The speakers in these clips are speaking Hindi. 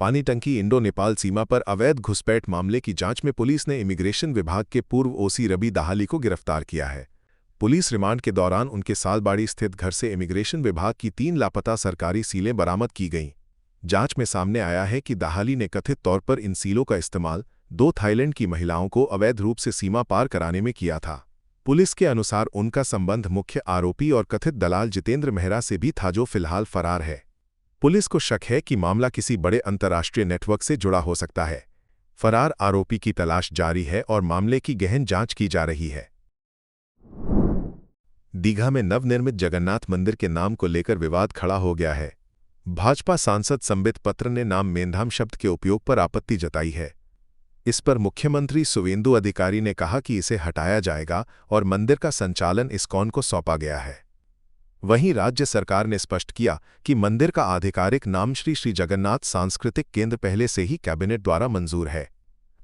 पानी टंकी इंडो नेपाल सीमा पर अवैध घुसपैठ मामले की जांच में पुलिस ने इमिग्रेशन विभाग के पूर्व ओसी रवि दाहाली को गिरफ्तार किया है। पुलिस रिमांड के दौरान उनके सालबाड़ी स्थित घर से इमिग्रेशन विभाग की 3 लापता सरकारी सीलें बरामद की गईं। जांच में सामने आया है कि दाहाली ने कथित तौर पर इन सीलों का इस्तेमाल 2 थाईलैंड की महिलाओं को अवैध रूप से सीमा पार कराने में किया था। पुलिस के अनुसार उनका संबंध मुख्य आरोपी और कथित दलाल जितेंद्र मेहरा से भी था, जो फिलहाल फरार है। पुलिस को शक है कि मामला किसी बड़े अंतर्राष्ट्रीय नेटवर्क से जुड़ा हो सकता है। फरार आरोपी की तलाश जारी है और मामले की गहन जांच की जा रही है। दीघा में नवनिर्मित जगन्नाथ मंदिर के नाम को लेकर विवाद खड़ा हो गया है। भाजपा सांसद संबित पत्र ने नाम मेंधाम शब्द के उपयोग पर आपत्ति जताई है। इस पर मुख्यमंत्री सुवेंदु अधिकारी ने कहा कि इसे हटाया जाएगा और मंदिर का संचालन इस्कॉन को सौंपा गया है। वहीं राज्य सरकार ने स्पष्ट किया कि मंदिर का आधिकारिक नाम श्री श्री जगन्नाथ सांस्कृतिक केंद्र पहले से ही कैबिनेट द्वारा मंजूर है।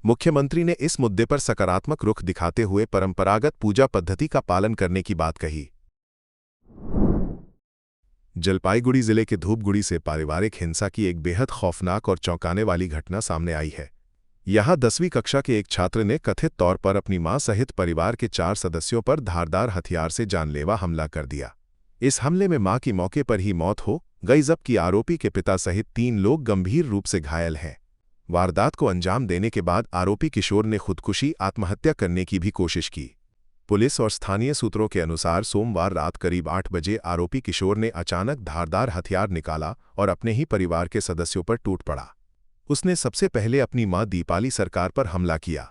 मुख्यमंत्री ने इस मुद्दे पर सकारात्मक रुख दिखाते हुए परंपरागत पूजा पद्धति का पालन करने की बात कही। जलपाईगुड़ी जिले के धूपगुड़ी से पारिवारिक हिंसा की एक बेहद खौफनाक और चौंकाने वाली घटना सामने आई है। यहां 10वीं कक्षा के एक छात्र ने कथित तौर पर अपनी मां सहित परिवार के 4 सदस्यों पर धारदार हथियार से जानलेवा हमला कर दिया। इस हमले में मां की मौके पर ही मौत हो गई, जबकि आरोपी के पिता सहित 3 लोग गंभीर रूप से घायल हैं। वारदात को अंजाम देने के बाद आरोपी किशोर ने खुदकुशी आत्महत्या करने की भी कोशिश की। पुलिस और स्थानीय सूत्रों के अनुसार सोमवार रात करीब 8 बजे आरोपी किशोर ने अचानक धारदार हथियार निकाला और अपने ही परिवार के सदस्यों पर टूट पड़ा। उसने सबसे पहले अपनी मां दीपाली सरकार पर हमला किया।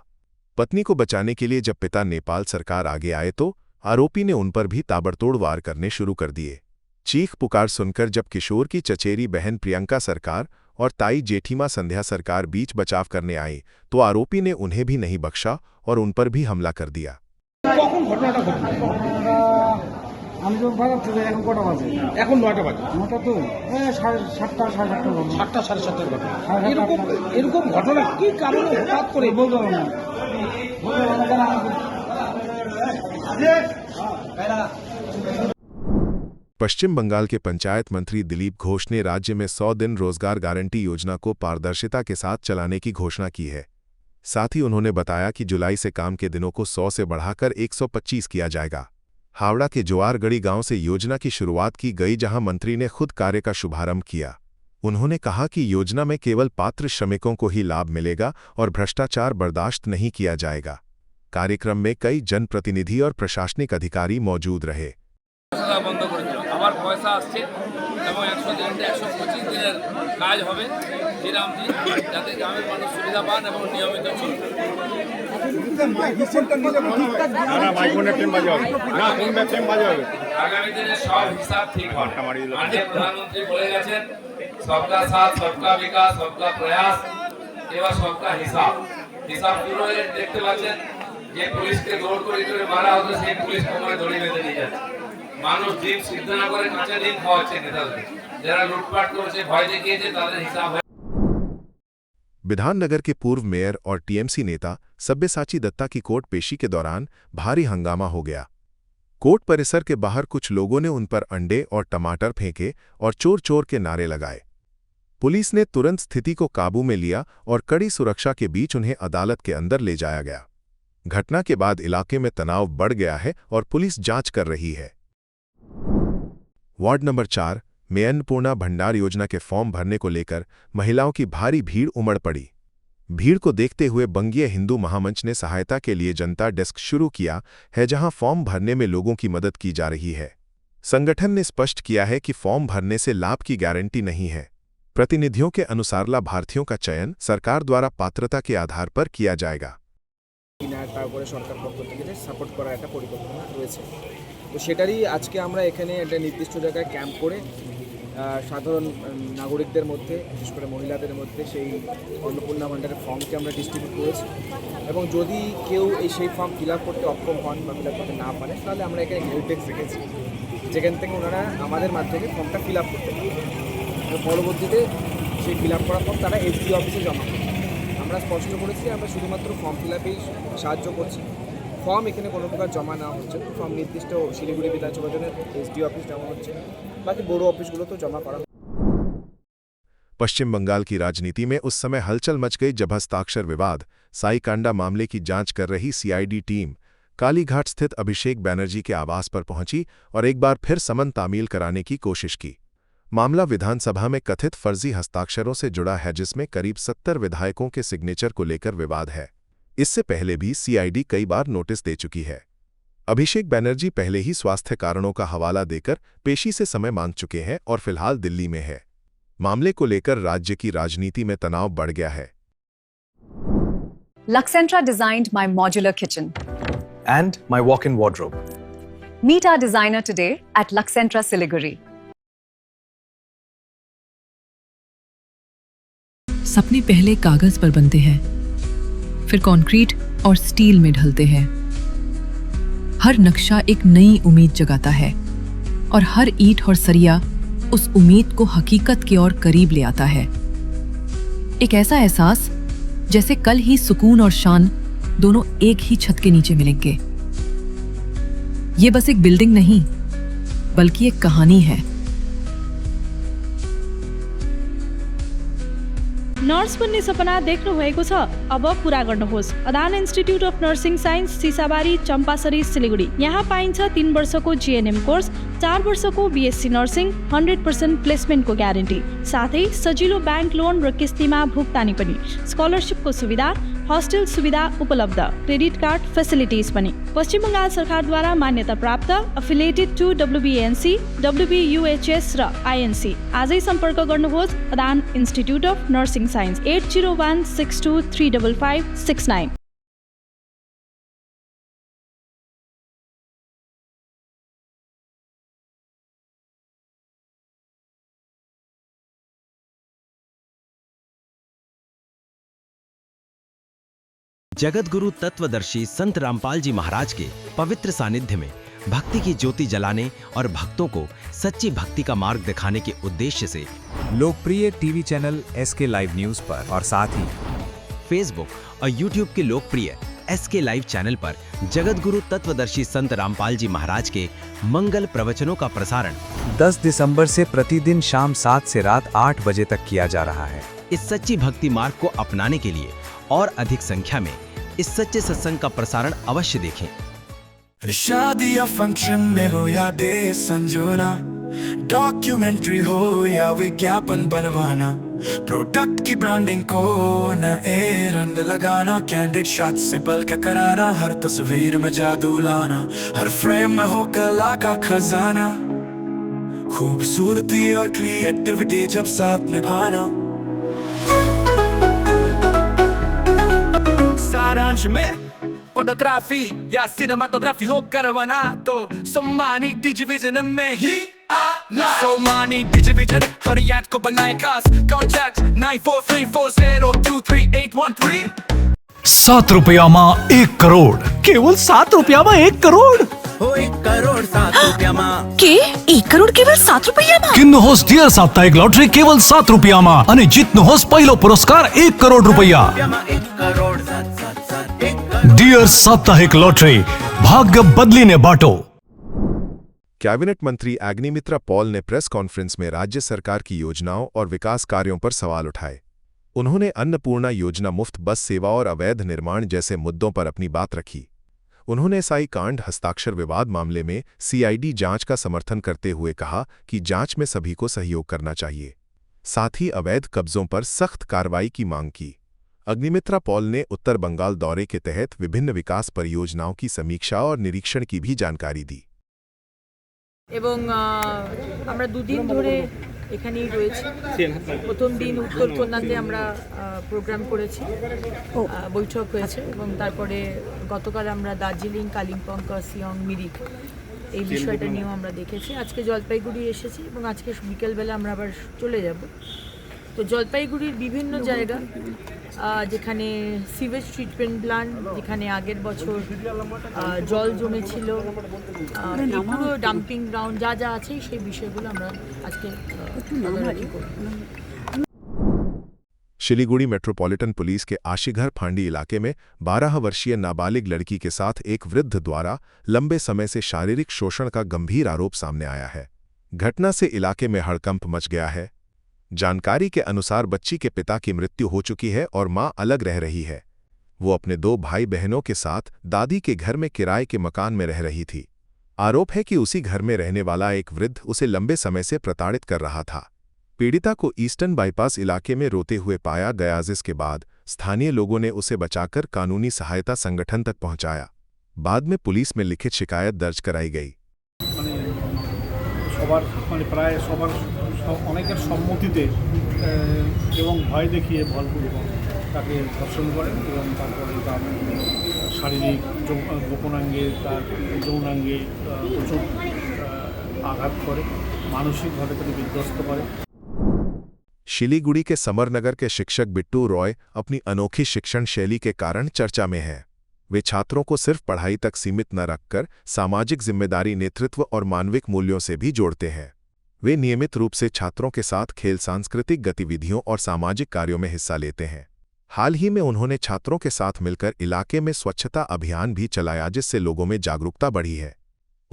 पत्नी को बचाने के लिए जब पिता नेपाल सरकार आगे आए तो आरोपी ने उन पर भी ताबड़तोड़ वार करने शुरू कर दिए। चीख पुकार सुनकर जब किशोर की चचेरी बहन प्रियंका सरकार और ताई जेठीमा संध्या सरकार बीच बचाव करने आई तो आरोपी ने उन्हें भी नहीं बख्शा और उन पर भी हमला कर दिया। কখন ঘটনাটা ঘটলো? আমি তো বাজার থেকে এখন কটা বাজে? এখন 9টা বাজে। 9টা তো 7টা 7:30 বাজে। 7টা 7:30 বাজে। এরকম ঘটনা কি কারণে হঠাৎ করে বলতে পারবো না। पश्चिम बंगाल के पंचायत मंत्री दिलीप घोष ने राज्य में 100 दिन रोजगार गारंटी योजना को पारदर्शिता के साथ चलाने की घोषणा की है। साथ ही उन्होंने बताया कि जुलाई से काम के दिनों को 100 से बढ़ाकर 125 किया जाएगा। हावड़ा के जोआरगढ़ी गांव से योजना की शुरुआत की गई, जहां मंत्री ने खुद कार्य का शुभारंभ किया। उन्होंने कहा कि योजना में केवल पात्र श्रमिकों को ही लाभ मिलेगा और भ्रष्टाचार बर्दाश्त नहीं किया जाएगा। कार्यक्रम में कई जनप्रतिनिधि और प्रशासनिक अधिकारी मौजूद रहे। আমার পয়সা আসছে এবং 100 দিন 125 দিনের কাজ হবে যেরামটি, যাতে গ্রামের মানুষ সুবিধা পান এবং নিয়মিত চলবে। আগামী দিনে সব হিসাব ঠিক হবে। মাননীয় প্রধানমন্ত্রী বলে গেছেন সবকা সাথ সবকা বিকাশ সবকা প্রয়াস এবার সবকা হিসাব। হিসাব পুরো দেখতে পাচ্ছেন যে পুলিশকে দৌড় করে মারা হতো, সেই পুলিশ কোমরে দড়ি বেঁধে নিয়ে যাচ্ছে। মানুষ ডিম সিদ্ধ না করে কাঁচা ডিম খাওয়াচ্ছে নেতাদের, যারা লুটপাট করেছে ভয় দেখিয়েছে তাদের হিসাব। विधाननगर के पूर्व मेयर और टीएमसी नेता सब्यसाची दत्ता की कोर्ट पेशी के दौरान भारी हंगामा हो गया। कोर्ट परिसर के बाहर कुछ लोगों ने उन पर अंडे और टमाटर फेंके और चोर चोर के नारे लगाए। पुलिस ने तुरंत स्थिति को काबू में लिया और कड़ी सुरक्षा के बीच उन्हें अदालत के अंदर ले जाया गया। घटना के बाद इलाके में तनाव बढ़ गया है और पुलिस जांच कर रही है। वार्ड नंबर 4 में अन्नपूर्णा भंडार योजना के फॉर्म भरने को लेकर महिलाओं की भारी भीड़ उमड़ पड़ी। भीड़ को देखते हुए बंगीय हिंदू महामंच ने सहायता के लिए जनता डेस्क शुरू किया है, जहां फॉर्म भरने में लोगों की मदद की जा रही है। संगठन ने स्पष्ट किया है कि फॉर्म भरने से लाभ की गारंटी नहीं है। प्रतिनिधियों के अनुसार लाभार्थियों का चयन सरकार द्वारा पात्रता के आधार पर किया जाएगा। তো সেটারই আজকে আমরা এখানে একটা নির্দিষ্ট জায়গায় ক্যাম্প করে সাধারণ নাগরিকদের মধ্যে, বিশেষ করে মহিলাদের মধ্যে সেই অন্নপূর্ণা ভাণ্ডারের ফর্মকে আমরা ডিস্ট্রিবিউট করেছি এবং যদি কেউ সেই ফর্ম ফিল আপ করতে অক্ষম হন বা ফিল আপ করতে না পারে তাহলে আমরা এখানে হেল্প ডেস্ক রেখেছি, যেখান থেকে ওনারা আমাদের মাধ্যমে ফর্মটা ফিল আপ করতে পারে। পরবর্তীতে সেই ফিল আপ করা ফর্ম তারা এসডিও অফিসে জমা করে। আমরা স্পষ্ট করেছি আমরা শুধুমাত্র ফর্ম ফিল আপেই সাহায্য করছি। ফর্ম এখানে কোনো প্রকার জমা নেওয়া হচ্ছে, ফর্ম নির্দিষ্ট শিলিগুড়ি বিধানসভা জনের এসডিও অফিস জমা হচ্ছে, বাকি বড় অফিসগুলোতেও জমা করা। पश्चिम बंगाल की राजनीति में उस समय हलचल मच गई जब हस्ताक्षर विवाद साईकांडा मामले की जांच कर रही सीआईडी टीम कालीघाट स्थित अभिषेक बैनर्जी के आवास पर पहुंची और एक बार फिर समन तामील कराने की कोशिश की। मामला विधानसभा में कथित फर्जी हस्ताक्षरों से जुड़ा है, जिसमें करीब 70 विधायकों के सिग्नेचर को लेकर विवाद है। इससे पहले भी सीआईडी कई बार नोटिस दे चुकी है। अभिषेक बैनर्जी पहले ही स्वास्थ्य कारणों का हवाला देकर पेशी से समय मांग चुके हैं और फिलहाल दिल्ली में है। मामले को लेकर राज्य की राजनीति में तनाव बढ़ गया है। Luxentra designed my modular kitchen. And my walk-in wardrobe. Meet our designer today at Luxentra Siliguri. सपने पहले कागज पर बनते हैं, फिर कंक्रीट और स्टील में ढलते हैं। हर नक्शा एक नई उम्मीद जगाता है और हर ईंट और सरिया उस उम्मीद को हकीकत की ओर करीब ले आता है। एक ऐसा एहसास जैसे कल ही सुकून और शान दोनों एक ही छत के नीचे मिलेंगे। ये बस एक बिल्डिंग नहीं, बल्कि एक कहानी है। नर्स बन्ने सपना देख्नु भएको छ, अब पूरा गर्नुहोस्। Adan institute of nursing science, Sisabari, Champasari, Siliguri. यहाँ पाइन्छ 3 वर्षको जीएनएम कोर्स, 4 वर्षको बीएससी नर्सिङ, 100% प्लेसमेन्टको ग्यारेन्टी, साथै सजिलो ब्याङ्क लोन र किस्तीमा भुक्तानी पनि। स्कलरसिपको सुविधा, हस्टेल सुविधा उपलब्ध, क्रेडिट कार्ड फेसिलिटिज पनि। पश्चिम बङ्गाल सरकारद्वारा मान्यता प्राप्त, एफिलिएटेड टु WBNC, WBUHS र INC। आजै सम्पर्क गर्नुहोस् Adan institute of nursing science, 8016235569। Jagat गुरु तत्वदर्शी संत रामपाल जी महाराज के पवित्र सानिध्य में भक्ति की ज्योति जलाने और भक्तों को सच्ची भक्ति का मार्ग दिखाने के उद्देश्य से लोकप्रिय TV channel SK live news पर और साथ ही फेसबुक और यूट्यूब के लोकप्रिय SK लाइव चैनल पर जगत गुरु तत्वदर्शी संत रामपाल जी महाराज के मंगल प्रवचनों का प्रसारण 10 दिसंबर से प्रतिदिन शाम 7 से रात 8 बजे तक किया जा रहा है। इस सच्ची भक्ति मार्ग को अपनाने के लिए और अधिक संख्या में इस सच्चे सत्संग का प्रसारण अवश्य देखें। शादी या फंक्शन में हो या डे संजोना, डॉक्यूमेंट्री हो या विज्ञापन बनवाना, प्रोडक्ट की ब्रांडिंग को नए रंग लगाना, कैंडिड शॉट से बल्कि कराना, हर तस्वीर में जादू लाना, हर फ्रेम में हो कला का खजाना, खूबसूरती और क्रिएटिविटी जब साथ निभाना। सारांश में फोटोग्राफी या सिनेमाटोग्राफी हो करवाना तो सोमानी डिजिविजन में ही आना। सोमानी डिजिविजन फरियाद को बनाए खास, कॉन्टैक्ट 9434023813। 7 रुपयामा 1 करोड़, केवल 7 रुपयामा 1 करोड़ हो 1 करोड़ 7 रुपयामा के 1 करोड़ केवल 7 रुपैयाँमा। किन्नुहोस् डियर साप्ताहिक लटरी केवल 7 रुपयामा अनि जित्नुहोस् पहिलो पुरस्कार 1 करोड़ रुपैयाँ। 1 करोड़ 7 डियर साप्ताहिक लटरी, भाग्य बदलिने बाटो। कैबिनेट मंत्री अग्निमित्रा पॉल ने प्रेस कॉन्फ्रेंस में राज्य सरकार की योजनाओं और विकास कार्यों पर सवाल उठाए। उन्होंने अन्नपूर्णा योजना, मुफ्त बस सेवा और अवैध निर्माण जैसे मुद्दों पर अपनी बात रखी। उन्होंने साईकांड हस्ताक्षर विवाद मामले में सीआईडी जांच का समर्थन करते हुए कहा कि जांच में सभी को सहयोग करना चाहिए। साथ ही अवैध कब्जों पर सख्त कार्रवाई की मांग की। अग्निमित्रा पॉल ने उत्तर बंगाल दौरे के तहत विभिन्न विकास परियोजनाओं की समीक्षा और निरीक्षण की भी जानकारी दी। এবং আমরা দুদিন ধরে এখানেই রয়েছি। প্রথম দিন উত্তরকন্যাতে আমরা প্রোগ্রাম করেছি, বৈঠক হয়েছে এবং তারপরে গতকাল আমরা দার্জিলিং, কালিম্পং, কার্সিয়ং, মিরিক এই বিষয়টা নিয়েও আমরা দেখেছি। আজকে জলপাইগুড়ি এসেছি এবং আজকে বিকেলবেলা আমরা আবার চলে যাব। তো জলপাইগুড়ির বিভিন্ন জায়গা যেখানে সিভেজ ট্রিটমেন্ট প্ল্যান্ট, যেখানে আগের বছর জল জমেছিল, পুরো ডাম্পিং গ্রাউন্ড যা যা আছে সেই বিষয়গুলো আমরা আজকে তদারকি করব। शिलीगुड़ी मेट्रोपॉलिटन पुलिस के आशीघर फांडी इलाके में 12 वर्षीय नाबालिग लड़की के साथ एक वृद्ध द्वारा लंबे समय से शारीरिक शोषण का गंभीर आरोप सामने आया है। घटना से इलाके में हड़कंप मच गया है। जानकारी के अनुसार बच्ची के पिता की मृत्यु हो चुकी है और मां अलग रह रही है। वो अपने 2 भाई बहनों के साथ दादी के घर में किराए के मकान में रह रही थी। आरोप है कि उसी घर में रहने वाला एक वृद्ध उसे लंबे समय से प्रताड़ित कर रहा था। पीड़िता को ईस्टर्न बाईपास इलाके में रोते हुए पाया गया, जिसके बाद स्थानीय लोगों ने उसे बचाकर कानूनी सहायता संगठन तक पहुंचाया। बाद में पुलिस में लिखित शिकायत दर्ज कराई गई। সবার মানে প্রায় সবার অনেকের সম্মতিতে এবং ভয় দেখিয়ে বলপূর্বক তাকে ধর্ষণ করেন এবং তারপরে তার শারীরিক গোপনাঙ্গে তার যৌনাঙ্গে প্রচুর আঘাত করে, মানসিকভাবে তাকে বিধ্বস্ত করে। शिलीगुड़ी के समरनगर के शिक्षक बिट्टू रॉय अपनी अनोखी शिक्षण शैली के कारण चर्चा में हैं। वे छात्रों को सिर्फ पढ़ाई तक सीमित न रखकर सामाजिक जिम्मेदारी, नेतृत्व और मानविक मूल्यों से भी जोड़ते हैं। वे नियमित रूप से छात्रों के साथ खेल, सांस्कृतिक गतिविधियों और सामाजिक कार्यों में हिस्सा लेते हैं। हाल ही में उन्होंने छात्रों के साथ मिलकर इलाके में स्वच्छता अभियान भी चलाया, जिससे लोगों में जागरूकता बढ़ी है।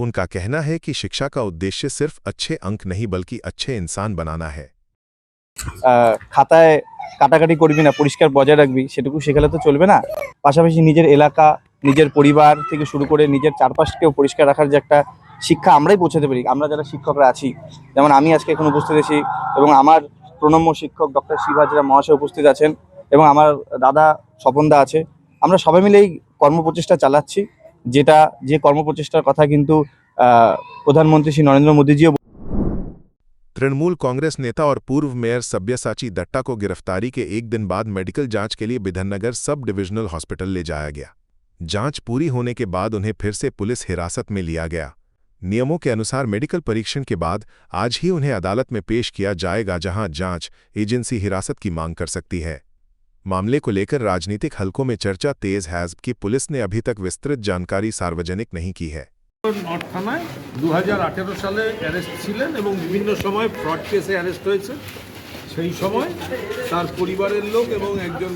उनका कहना है कि शिक्षा का उद्देश्य सिर्फ अच्छे अंक नहीं बल्कि अच्छे इंसान बनाना है। খাতায় কাটাকাটি করবি না, পরিষ্কার বজায় রাখবি, সেটুকু শেখালে তো চলবে না। পাশাপাশি নিজের এলাকা, নিজের পরিবার থেকে শুরু করে নিজের চারপাশকেও পরিষ্কার রাখার যে একটা শিক্ষা আমরাই পৌঁছাতে পারি, আমরা যারা শিক্ষকরা আছি, যেমন আমি আজকে এখানে উপস্থিত আছি এবং আমার প্রণম্য শিক্ষক ডক্টর শিব হাজরা মহাশয় উপস্থিত আছেন এবং আমার দাদা স্বপনদা আছে। আমরা সবাই মিলে এই কর্মপ্রচেষ্টা চালাচ্ছি, যে কর্মপ্রচেষ্টার কথা কিন্তু প্রধানমন্ত্রী শ্রী নরেন্দ্র মোদীজিও। तृणमूल कांग्रेस नेता और पूर्व मेयर सब्यसाची दट्टा को गिरफ्तारी के एक दिन बाद मेडिकल जांच के लिए बिधननगर सब डिविजनल हॉस्पिटल ले जाया गया। जांच पूरी होने के बाद उन्हें फिर से पुलिस हिरासत में लिया गया। नियमों के अनुसार मेडिकल परीक्षण के बाद आज ही उन्हें अदालत में पेश किया जाएगा, जहां जांच एजेंसी हिरासत की मांग कर सकती है। मामले को लेकर राजनीतिक हलकों में चर्चा तेज है, कि पुलिस ने अभी तक विस्तृत जानकारी सार्वजनिक नहीं की है। নর্থ থানায় 2018 সালে অ্যারেস্ট ছিলেন এবং বিভিন্ন সময় ফ্রড কেসে অ্যারেস্ট হয়েছে। সেই সময় তার পরিবারের লোক এবং একজন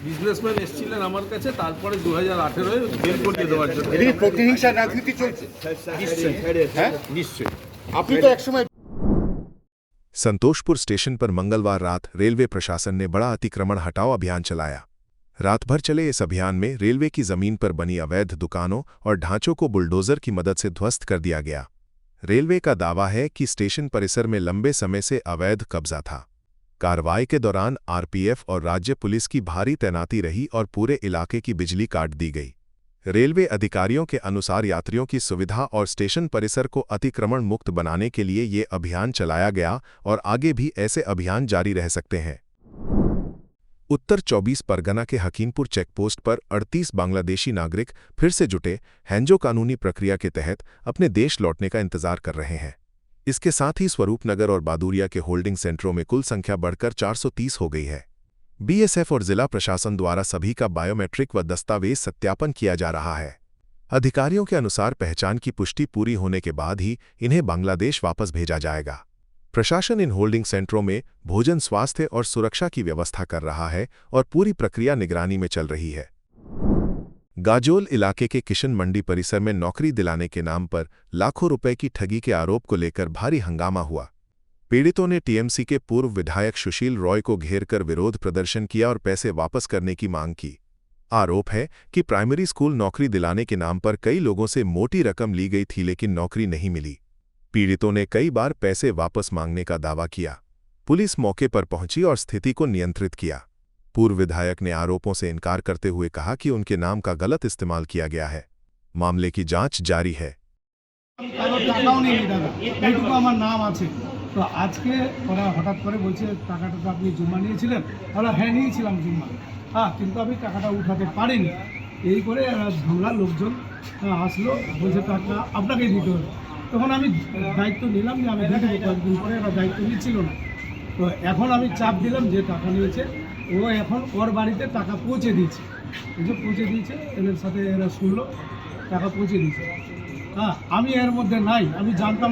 বিজনেসম্যান এসেছিলেন আমার কাছে, তারপরে 2018 বের করিয়ে দেওয়ার জন্য। এদিকে প্রতিহিংসার রাজনীতি চলছে। হ্যাঁ নিশ্চয়ই। আপনি তো একসময় संतोषपुर स्टेशन पर मंगलवार रात रेलवे प्रशासन ने बड़ा अतिक्रमण हटाओ अभियान चलाया। रात भर चले इस अभियान में रेलवे की जमीन पर बनी अवैध दुकानों और ढांचों को बुलडोजर की मदद से ध्वस्त कर दिया गया। रेलवे का दावा है कि स्टेशन परिसर में लंबे समय से अवैध कब्जा था। कार्रवाई के दौरान आरपीएफ और राज्य पुलिस की भारी तैनाती रही और पूरे इलाके की बिजली काट दी गई। रेलवे अधिकारियों के अनुसार यात्रियों की सुविधा और स्टेशन परिसर को अतिक्रमण मुक्त बनाने के लिए ये अभियान चलाया गया और आगे भी ऐसे अभियान जारी रह सकते हैं। उत्तर 24 परगना के हकीमपुर चेकपोस्ट पर 38 बांग्लादेशी नागरिक फिर से जुटे हैं, जो कानूनी प्रक्रिया के तहत अपने देश लौटने का इंतजार कर रहे हैं। इसके साथ ही स्वरूपनगर और बादुरिया के होल्डिंग सेंटरों में कुल संख्या बढ़कर 430 हो गई है। बीएसएफ और जिला प्रशासन द्वारा सभी का बायोमेट्रिक व दस्तावेज सत्यापन किया जा रहा है। अधिकारियों के अनुसार पहचान की पुष्टि पूरी होने के बाद ही इन्हें बांग्लादेश वापस भेजा जाएगा। प्रशासन इन होल्डिंग सेंटरों में भोजन, स्वास्थ्य और सुरक्षा की व्यवस्था कर रहा है और पूरी प्रक्रिया निगरानी में चल रही है। गाजोल इलाके के किशन मंडी परिसर में नौकरी दिलाने के नाम पर लाखों रुपए की ठगी के आरोप को लेकर भारी हंगामा हुआ। पीड़ितों ने टीएमसी के पूर्व विधायक सुशील रॉय को घेरकर विरोध प्रदर्शन किया और पैसे वापस करने की मांग की। आरोप है कि प्राइमरी स्कूल नौकरी दिलाने के नाम पर कई लोगों से मोटी रकम ली गई थी, लेकिन नौकरी नहीं मिली। पीड़ितों ने कई बार पैसे वापस मांगने का दावा किया। पुलिस मौके पर पहुंची और स्थिति को नियंत्रित किया। पूर्व विधायक ने आरोपों से इनकार करते हुए कहा कि उनके नाम का गलत इस्तेमाल किया गया है। मामले की जांच जारी है। তো আজকে ওরা হঠাৎ করে বলছে টাকাটা তো আপনি জমা নিয়েছিলেন। আমরা হ্যাঁ নিয়েছিলাম জমা, কিন্তু আমি টাকাটা উঠাতে পারিনি। এই করে ঝামেলা লোকজন আসলো, বলছে টাকা আপনাকেই দিতে হবে। তখন আমি দায়িত্ব নিলাম যে আমি দিয়ে দেবো, কয়েকদিন পরে এরা দায়িত্ব নিচ্ছিল না। তো এখন আমি চাপ দিলাম যে টাকা নিয়েছে, ও এখন ওর বাড়িতে টাকা পৌঁছে দিয়েছে। এই যে পৌঁছে দিয়েছে, এদের সাথে এরা শুনলো টাকা পৌঁছে দিয়েছে। আমি এর মধ্যে নাই, আমি জানতাম।